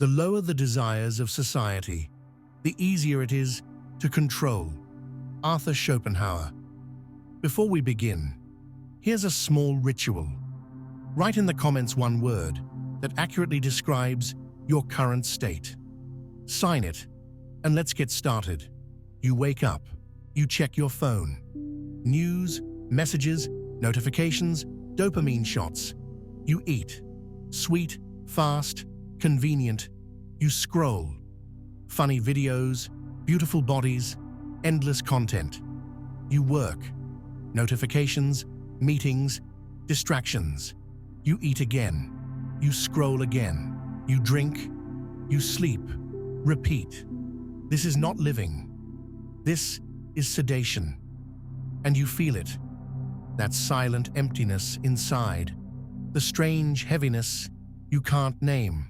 The lower the desires of society, the easier it is to control. Arthur Schopenhauer. Before we begin, here's a small ritual. Write in the comments one word that accurately describes your current state. Sign it, and let's get started. You wake up. You check your phone. News, messages, notifications, dopamine shots. You eat. Sweet, fast, convenient. You scroll. Funny videos, beautiful bodies, endless content. You work. Notifications, meetings, distractions. You eat again. You scroll again. You drink. You sleep. Repeat. This is not living. This is sedation. And you feel it. That silent emptiness inside. The strange heaviness you can't name.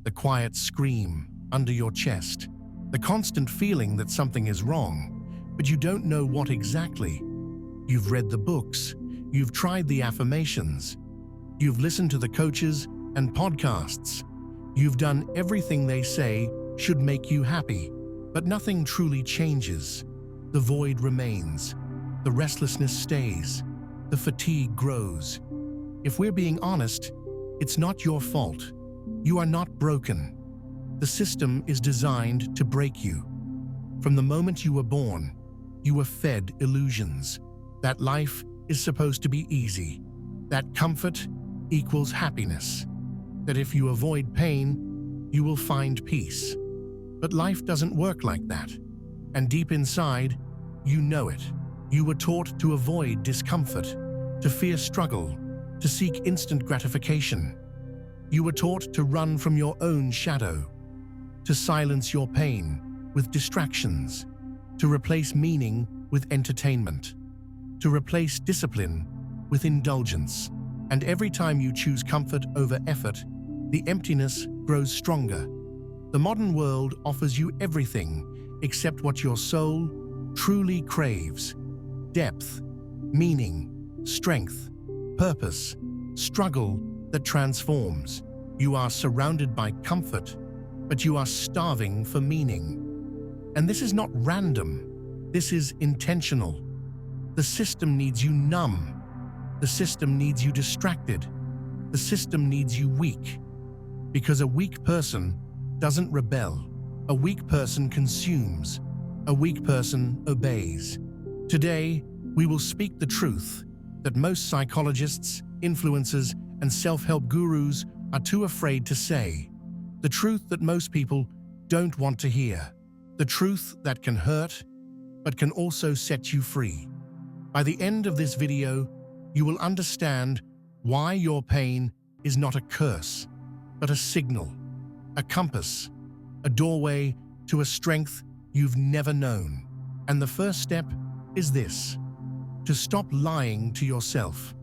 The quiet scream under your chest. The constant feeling that something is wrong, but you don't know what exactly. You've read the books. You've tried the affirmations. You've listened to the coaches and podcasts. You've done everything they say should make you happy, but nothing truly changes. The void remains. The restlessness stays. The fatigue grows. If we're being honest, it's not your fault. You are not broken. The system is designed to break you. From the moment you were born, you were fed illusions. That life is supposed to be easy. That comfort equals happiness. That if you avoid pain, you will find peace. But life doesn't work like that. And deep inside, you know it. You were taught to avoid discomfort, to fear struggle, to seek instant gratification. You were taught to run from your own shadow, to silence your pain with distractions, to replace meaning with entertainment, to replace discipline with indulgence. And every time you choose comfort over effort, the emptiness grows stronger. The modern world offers you everything except what your soul truly craves: depth, meaning, strength, purpose, struggle that transforms. You are surrounded by comfort, but you are starving for meaning. And this is not random. This is intentional. The system needs you numb. The system needs you distracted. The system needs you weak. Because a weak person doesn't rebel. A weak person consumes. A weak person obeys. Today, we will speak the truth that most psychologists, influencers, and self-help gurus are too afraid to say. The truth that most people don't want to hear. The truth that can hurt, but can also set you free. By the end of this video, you will understand why your pain is not a curse, but a signal, a compass, a doorway to a strength you've never known. And the first step is this: to stop lying to yourself.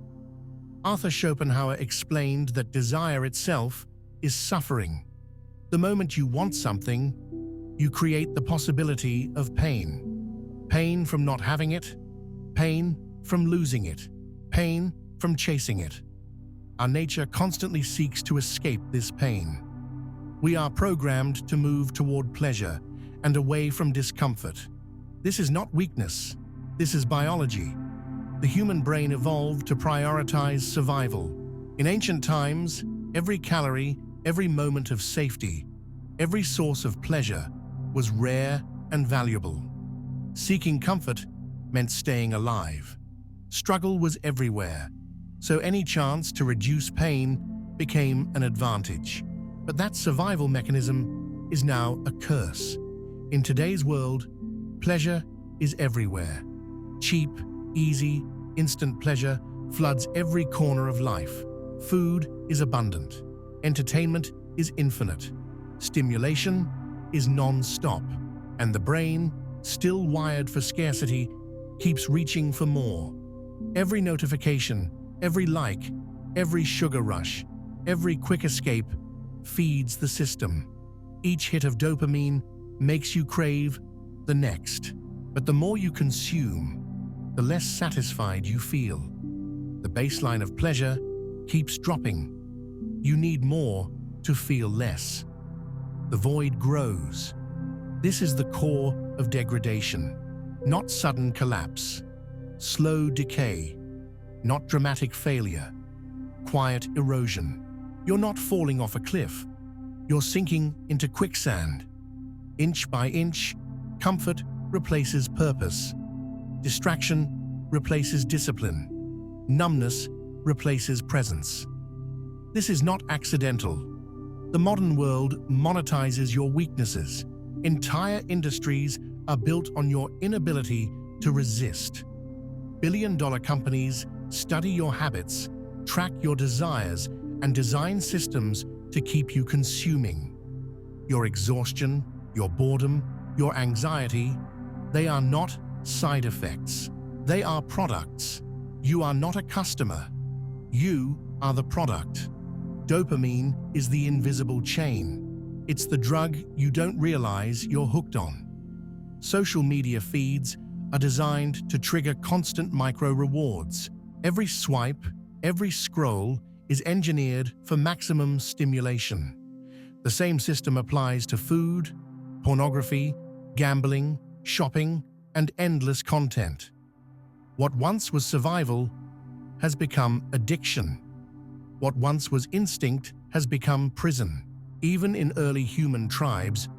Arthur Schopenhauer explained that desire itself is suffering. The moment you want something, you create the possibility of pain. Pain from not having it, pain from losing it, pain from chasing it. Our nature constantly seeks to escape this pain. We are programmed to move toward pleasure and away from discomfort. This is not weakness. This is biology. The human brain evolved to prioritize survival. In ancient times, every calorie, every moment of safety, every source of pleasure was rare and valuable. Seeking comfort meant staying alive. Struggle was everywhere, so any chance to reduce pain became an advantage. But that survival mechanism is now a curse. In today's world, pleasure is everywhere. Cheap, easy, instant pleasure floods every corner of life. Food is abundant. Entertainment is infinite. Stimulation is non-stop. And the brain, still wired for scarcity, keeps reaching for more. Every notification, every like, every sugar rush, every quick escape feeds the system. Each hit of dopamine makes you crave the next. But the more you consume, the less satisfied you feel. The baseline of pleasure keeps dropping. You need more to feel less. the void grows. This is the core of degradation, not sudden collapse. Slow decay, not dramatic failure. Quiet erosion. You're not falling off a cliff. You're sinking into quicksand. Inch by inch, comfort replaces purpose. Distraction replaces discipline. Numbness replaces presence. This is not accidental. The modern world monetizes your weaknesses. Entire industries are built on your inability to resist. Billion-dollar companies study your habits, track your desires, and design systems to keep you consuming. Your exhaustion, your boredom, your anxiety, they are not side effects. They are products. You are not a customer. You are the product. Dopamine is the invisible chain. It's the drug you don't realize you're hooked on. Social media feeds are designed to trigger constant micro-rewards. Every swipe, every scroll is engineered for maximum stimulation. The same system applies to food, pornography, gambling, shopping, and endless content. What once was survival has become addiction. What once was instinct has become prison. Even in early human tribes,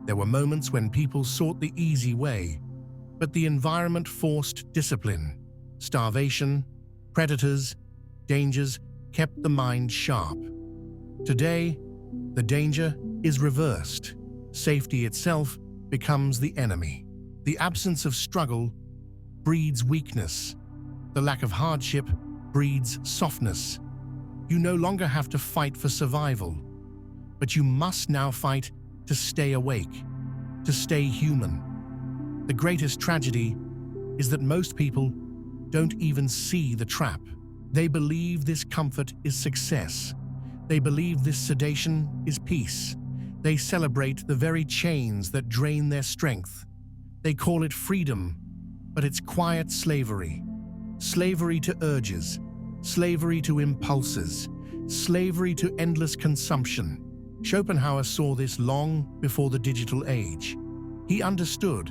there were moments when people sought the easy way, but the environment forced discipline. Starvation, predators, dangers kept the mind sharp. Today, the danger is reversed. Safety itself becomes the enemy. The absence of struggle breeds weakness. The lack of hardship breeds softness. You no longer have to fight for survival, but you must now fight to stay awake, to stay human. The greatest tragedy is that most people don't even see the trap. They believe this comfort is success. They believe this sedation is peace. They celebrate the very chains that drain their strength. They call it freedom, but it's quiet slavery. Slavery to urges, slavery to impulses, slavery to endless consumption. Schopenhauer saw this long before the digital age. He understood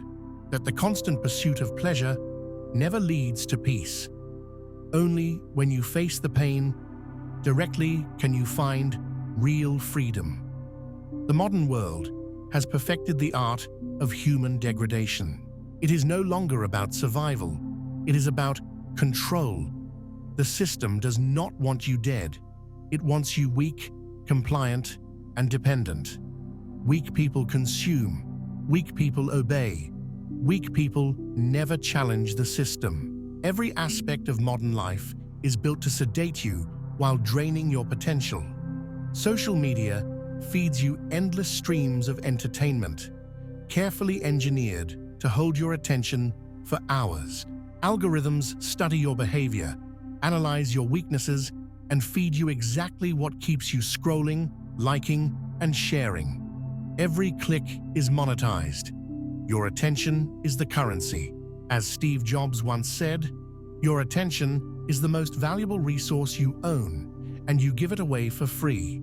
that the constant pursuit of pleasure never leads to peace. Only when you face the pain directly can you find real freedom. The modern world has perfected the art of human degradation. It is no longer about survival. It is about control. The system does not want you dead. It wants you weak, compliant, and dependent. Weak people consume. Weak people obey. Weak people never challenge the system. Every aspect of modern life is built to sedate you while draining your potential. Social media feeds you endless streams of entertainment, carefully engineered to hold your attention for hours. Algorithms study your behavior, analyze your weaknesses, and feed you exactly what keeps you scrolling, liking, and sharing. Every click is monetized. Your attention is the currency. As Steve Jobs once said, your attention is the most valuable resource you own, and you give it away for free.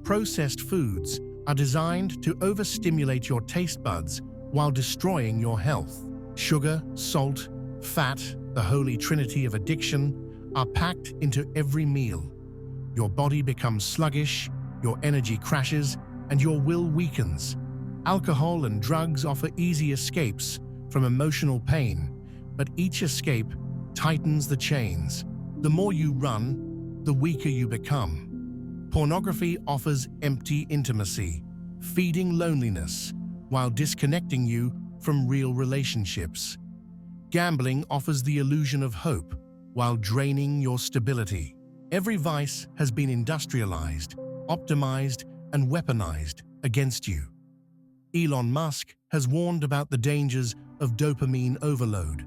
Processed foods are designed to overstimulate your taste buds while destroying your health. Sugar, salt, fat, the holy trinity of addiction, are packed into every meal. Your body becomes sluggish, your energy crashes, and your will weakens. Alcohol and drugs offer easy escapes from emotional pain, but each escape tightens the chains. The more you run, the weaker you become. Pornography offers empty intimacy, feeding loneliness while disconnecting you from real relationships. Gambling offers the illusion of hope while draining your stability. Every vice has been industrialized, optimized, and weaponized against you. Elon Musk has warned about the dangers of dopamine overload.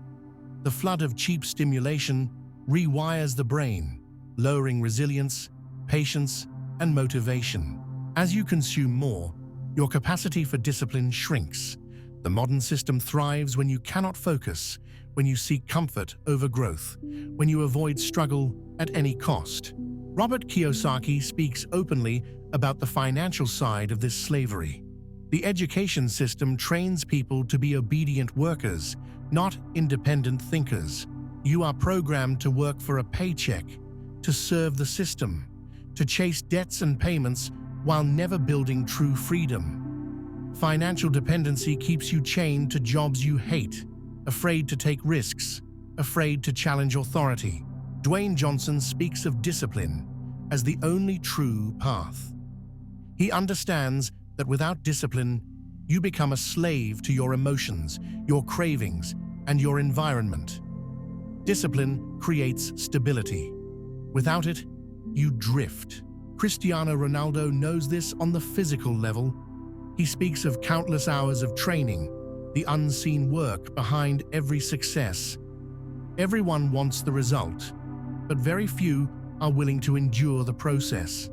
The flood of cheap stimulation rewires the brain, lowering resilience, patience, and motivation. As you consume more, your capacity for discipline shrinks. The modern system thrives when you cannot focus, when you seek comfort over growth, when you avoid struggle at any cost. Robert Kiyosaki speaks openly about the financial side of this slavery. The education system trains people to be obedient workers, not independent thinkers. You are programmed to work for a paycheck, to serve the system, to chase debts and payments while never building true freedom. Financial dependency keeps you chained to jobs you hate, afraid to take risks, afraid to challenge authority. Dwayne Johnson speaks of discipline as the only true path. He understands that without discipline, you become a slave to your emotions, your cravings, and your environment. Discipline creates stability. Without it, you drift. Cristiano Ronaldo knows this on the physical level. He speaks of countless hours of training, the unseen work behind every success. Everyone wants the result, but very few are willing to endure the process.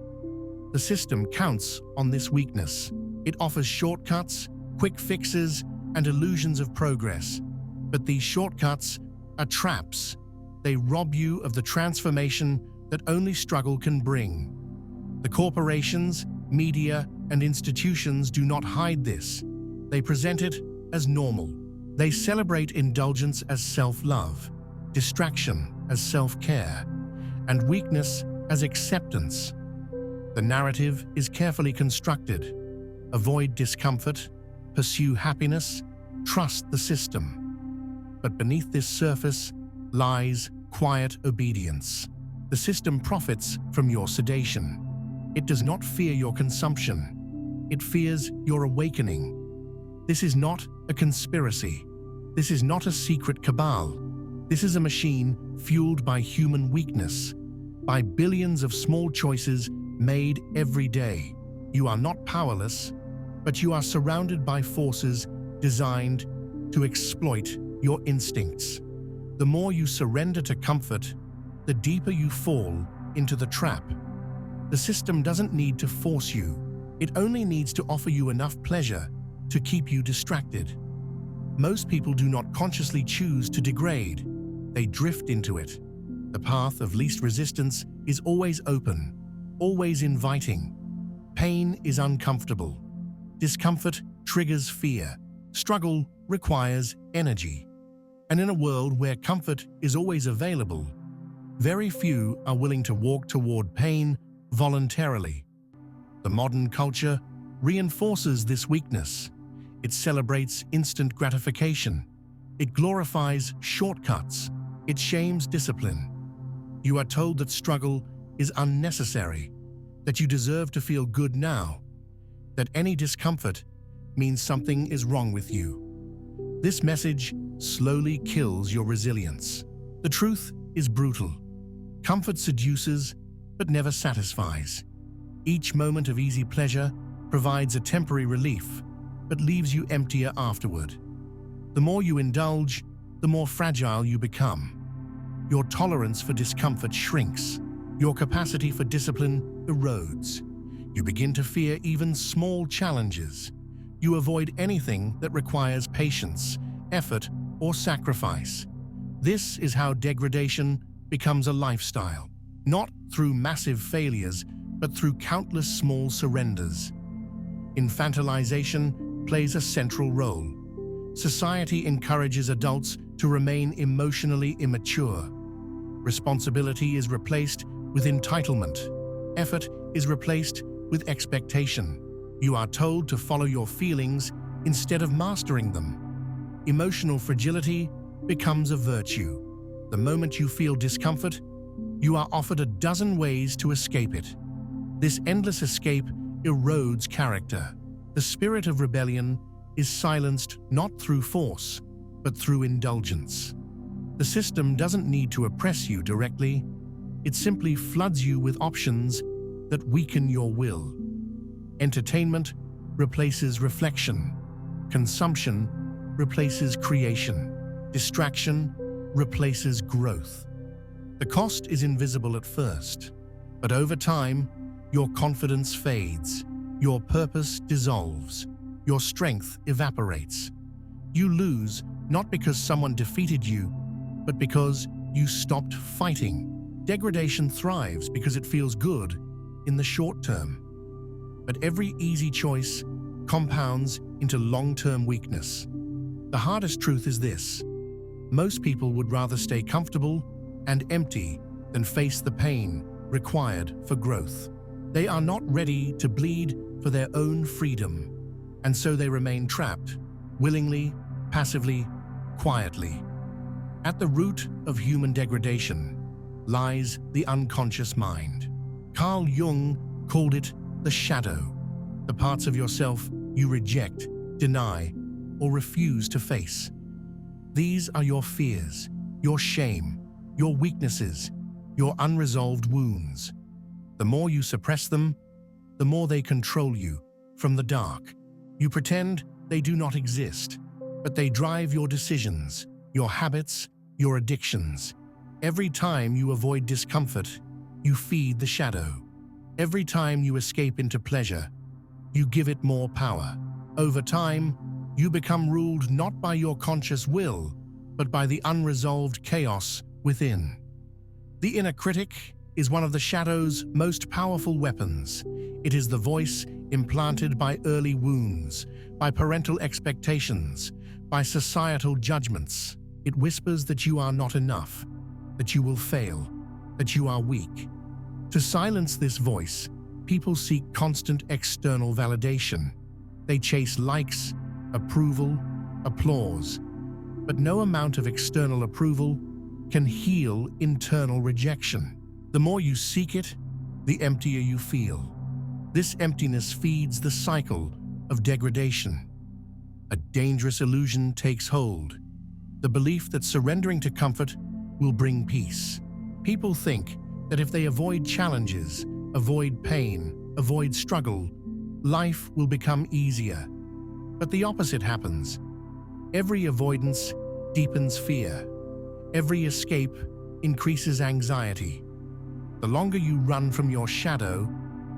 The system counts on this weakness. It offers shortcuts, quick fixes, and illusions of progress. But these shortcuts are traps. They rob you of the transformation that only struggle can bring. The corporations, media, and institutions do not hide this. They present it as normal. They celebrate indulgence as self-love, distraction as self-care, and weakness as acceptance. The narrative is carefully constructed. Avoid discomfort, pursue happiness, trust the system. But beneath this surface lies quiet obedience. The system profits from your sedation. It does not fear your consumption. It fears your awakening. This is not a conspiracy. This is not a secret cabal. This is a machine fueled by human weakness, by billions of small choices made every day. You are not powerless, but you are surrounded by forces designed to exploit your instincts. The more you surrender to comfort, the deeper you fall into the trap. The system doesn't need to force you. It only needs to offer you enough pleasure to keep you distracted. Most people do not consciously choose to degrade. They drift into it. The path of least resistance is always open, always inviting. Pain is uncomfortable. Discomfort triggers fear. Struggle requires energy. And in a world where comfort is always available, very few are willing to walk toward pain voluntarily. The modern culture reinforces this weakness. It celebrates instant gratification. It glorifies shortcuts. It shames discipline. You are told that struggle is unnecessary, that you deserve to feel good now, that any discomfort means something is wrong with you. This message slowly kills your resilience. The truth is brutal. Comfort seduces, but never satisfies. Each moment of easy pleasure provides a temporary relief, but leaves you emptier afterward. The more you indulge, the more fragile you become. Your tolerance for discomfort shrinks. Your capacity for discipline erodes. You begin to fear even small challenges. You avoid anything that requires patience, effort, or sacrifice. This is how degradation becomes a lifestyle, not through massive failures, but through countless small surrenders. Infantilization plays a central role. Society encourages adults to remain emotionally immature. Responsibility is replaced with entitlement. Effort is replaced with expectation. You are told to follow your feelings instead of mastering them. Emotional fragility becomes a virtue. The moment you feel discomfort, you are offered a dozen ways to escape it. This endless escape erodes character. The spirit of rebellion is silenced not through force, but through indulgence. The system doesn't need to oppress you directly. It simply floods you with options that weaken your will. Entertainment replaces reflection. Consumption replaces creation. Distraction replaces growth. The cost is invisible at first, but over time, your confidence fades, your purpose dissolves, your strength evaporates. You lose not because someone defeated you, but because you stopped fighting. Degradation thrives because it feels good in the short term. But every easy choice compounds into long-term weakness. The hardest truth is this: most people would rather stay comfortable and empty than face the pain required for growth. They are not ready to bleed for their own freedom, and so they remain trapped, willingly, passively, quietly. At the root of human degradation lies the unconscious mind. Carl Jung called it the shadow, the parts of yourself you reject, deny, or refuse to face. These are your fears, your shame, your weaknesses, your unresolved wounds. The more you suppress them, the more they control you from the dark. You pretend they do not exist, but they drive your decisions, your habits, your addictions. Every time you avoid discomfort, you feed the shadow. Every time you escape into pleasure, you give it more power. Over time, you become ruled not by your conscious will, but by the unresolved chaos within. The inner critic is one of the shadow's most powerful weapons. It is the voice implanted by early wounds, by parental expectations, by societal judgments. It whispers that you are not enough, that you will fail, that you are weak. To silence this voice, people seek constant external validation. They chase likes, approval, applause. But no amount of external approval can heal internal rejection. The more you seek it, the emptier you feel. This emptiness feeds the cycle of degradation. A dangerous illusion takes hold: the belief that surrendering to comfort will bring peace. People think that if they avoid challenges, avoid pain, avoid struggle, life will become easier. But the opposite happens. Every avoidance deepens fear. Every escape increases anxiety. The longer you run from your shadow,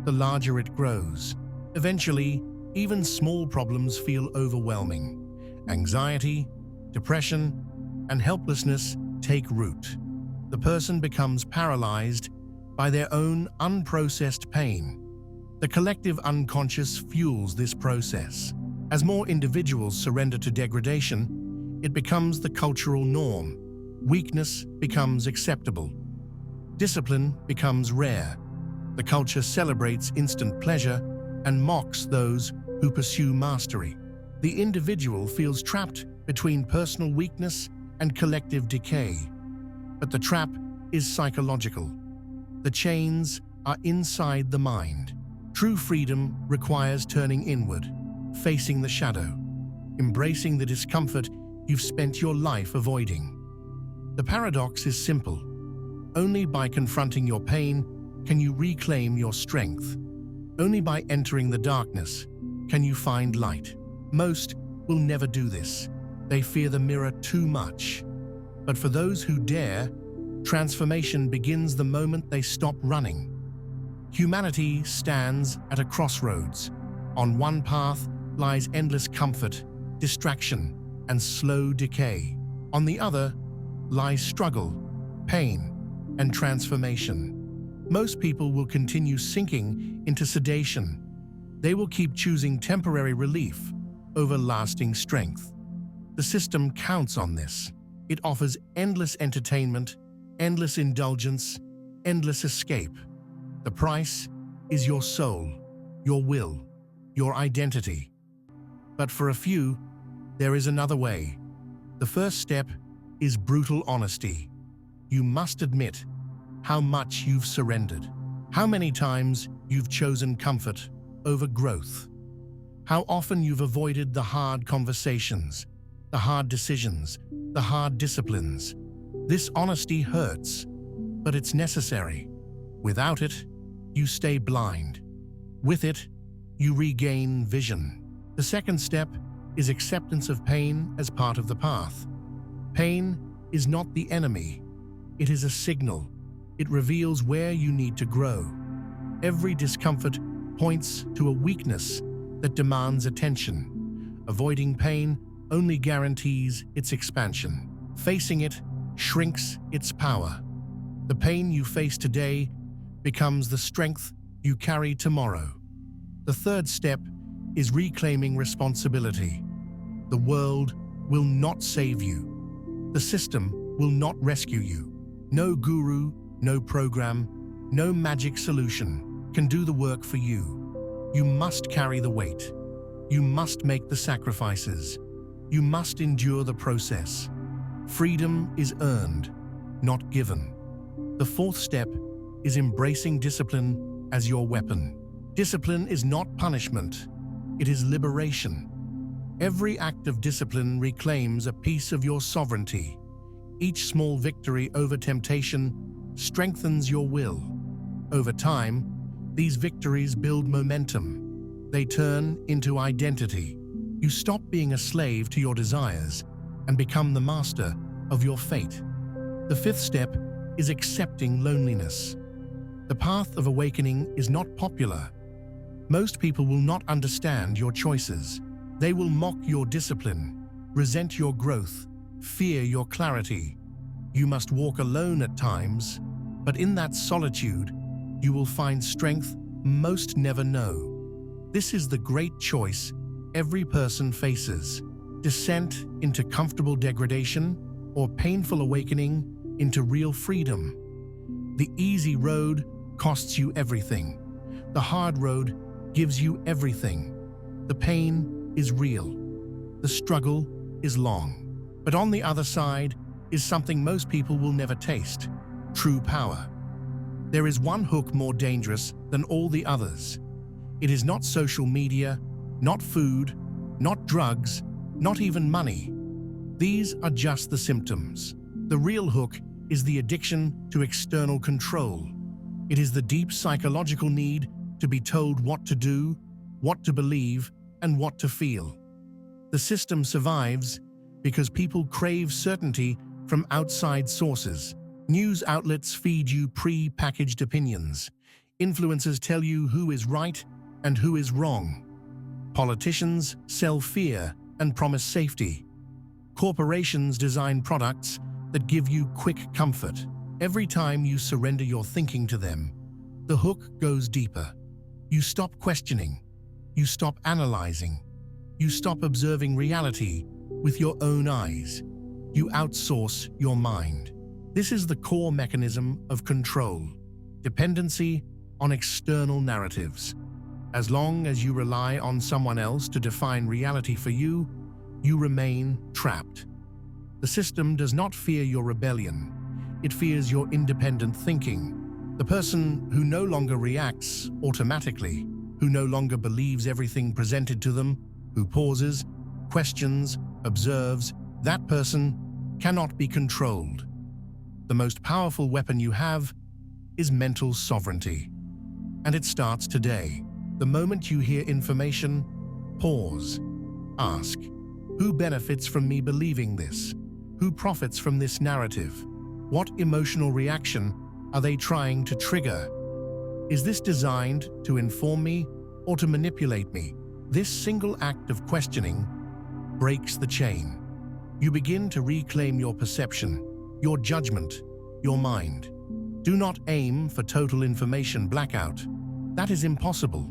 the larger it grows. Eventually, even small problems feel overwhelming. Anxiety, depression, and helplessness take root. The person becomes paralyzed by their own unprocessed pain. The collective unconscious fuels this process. As more individuals surrender to degradation, it becomes the cultural norm. Weakness becomes acceptable. Discipline becomes rare. The culture celebrates instant pleasure and mocks those who pursue mastery. The individual feels trapped between personal weakness and collective decay. But the trap is psychological. The chains are inside the mind. True freedom requires turning inward, facing the shadow, embracing the discomfort you've spent your life avoiding. The paradox is simple. Only by confronting your pain can you reclaim your strength. Only by entering the darkness can you find light. Most will never do this. They fear the mirror too much. But for those who dare, transformation begins the moment they stop running. Humanity stands at a crossroads. On one path lies endless comfort, distraction, and slow decay. On the other lies struggle, pain, and transformation. Most people will continue sinking into sedation. They will keep choosing temporary relief over lasting strength. The system counts on this. It offers endless entertainment, endless indulgence, endless escape. The price is your soul, your will, your identity. But for a few, there is another way. The first step is brutal honesty. You must admit how much you've surrendered, how many times you've chosen comfort over growth, how often you've avoided the hard conversations, the hard decisions, the hard disciplines. This honesty hurts, but it's necessary. Without it, you stay blind. With it, you regain vision. The second step is acceptance of pain as part of the path. Pain is not the enemy. It is a signal. It reveals where you need to grow. Every discomfort points to a weakness that demands attention. Avoiding pain only guarantees its expansion. Facing it shrinks its power. The pain you face today becomes the strength you carry tomorrow. The third step is reclaiming responsibility. The world will not save you. The system will not rescue you. No guru, no program, no magic solution can do the work for you. You must carry the weight. You must make the sacrifices. You must endure the process. Freedom is earned, not given. The fourth step is embracing discipline as your weapon. Discipline is not punishment. It is liberation. Every act of discipline reclaims a piece of your sovereignty. Each small victory over temptation strengthens your will. Over time, these victories build momentum. They turn into identity. You stop being a slave to your desires and become the master of your fate. The fifth step is accepting loneliness. The path of awakening is not popular. Most people will not understand your choices. They will mock your discipline, resent your growth, fear your clarity. You must walk alone at times, but in that solitude, you will find strength most never know. This is the great choice every person faces: descent into comfortable degradation or painful awakening into real freedom. The easy road costs you everything. The hard road gives you everything. The pain is real. The struggle is long. But on the other side is something most people will never taste: true power. There is one hook more dangerous than all the others. It is not social media, not food, not drugs, not even money. These are just the symptoms. The real hook is the addiction to external control. It is the deep psychological need to be told what to do, what to believe, and what to feel. The system survives because people crave certainty from outside sources. News outlets feed you pre-packaged opinions. Influencers tell you who is right and who is wrong. Politicians sell fear and promise safety. Corporations design products that give you quick comfort. Every time you surrender your thinking to them, the hook goes deeper. You stop questioning. You stop analyzing. You stop observing reality with your own eyes. You outsource your mind. This is the core mechanism of control: dependency on external narratives. As long as you rely on someone else to define reality for you, you remain trapped. The system does not fear your rebellion. It fears your independent thinking. The person who no longer reacts automatically, who no longer believes everything presented to them, who pauses, questions, observes, that person cannot be controlled. The most powerful weapon you have is mental sovereignty. And it starts today. The moment you hear information, pause. Ask, who benefits from me believing this? Who profits from this narrative? What emotional reaction are they trying to trigger? Is this designed to inform me or to manipulate me? This single act of questioning breaks the chain. You begin to reclaim your perception, your judgment, your mind. Do not aim for total information blackout. That is impossible.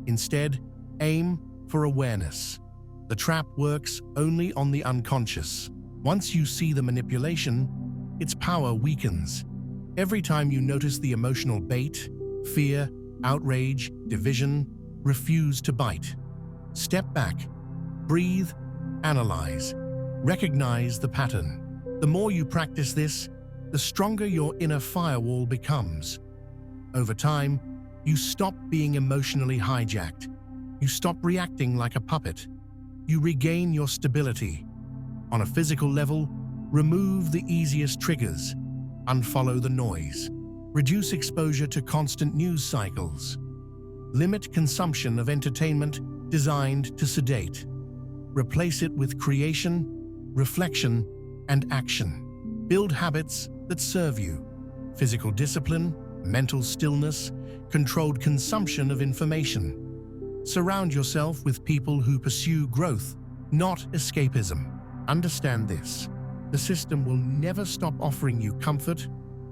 Instead, aim for awareness. The trap works only on the unconscious. Once you see the manipulation, its power weakens. Every time you notice the emotional bait, fear, outrage, division, refuse to bite. Step back, breathe, analyze, recognize the pattern. The more you practice this, the stronger your inner firewall becomes. Over time, you stop being emotionally hijacked. You stop reacting like a puppet. You regain your stability. On a physical level, remove the easiest triggers. Unfollow the noise. Reduce exposure to constant news cycles. Limit consumption of entertainment designed to sedate. Replace it with creation, reflection, and action. Build habits that serve you: physical discipline, mental stillness, controlled consumption of information. Surround yourself with people who pursue growth, not escapism. Understand this: the system will never stop offering you comfort,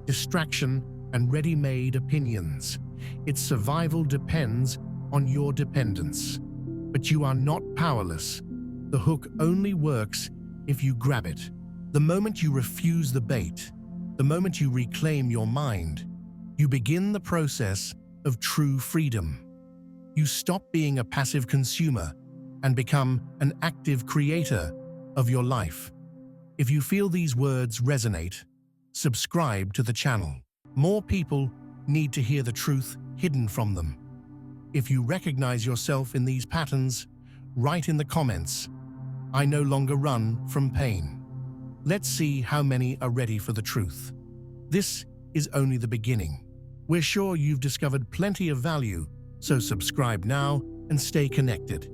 distraction, and ready-made opinions. Its survival depends on your dependence. But you are not powerless. The hook only works if you grab it. The moment you refuse the bait, the moment you reclaim your mind, you begin the process of true freedom. You stop being a passive consumer and become an active creator of your life. If you feel these words resonate, subscribe to the channel. More people need to hear the truth hidden from them. If you recognize yourself in these patterns, write in the comments, "I no longer run from pain." Let's see how many are ready for the truth. This is only the beginning. We're sure you've discovered plenty of value, so subscribe now and stay connected.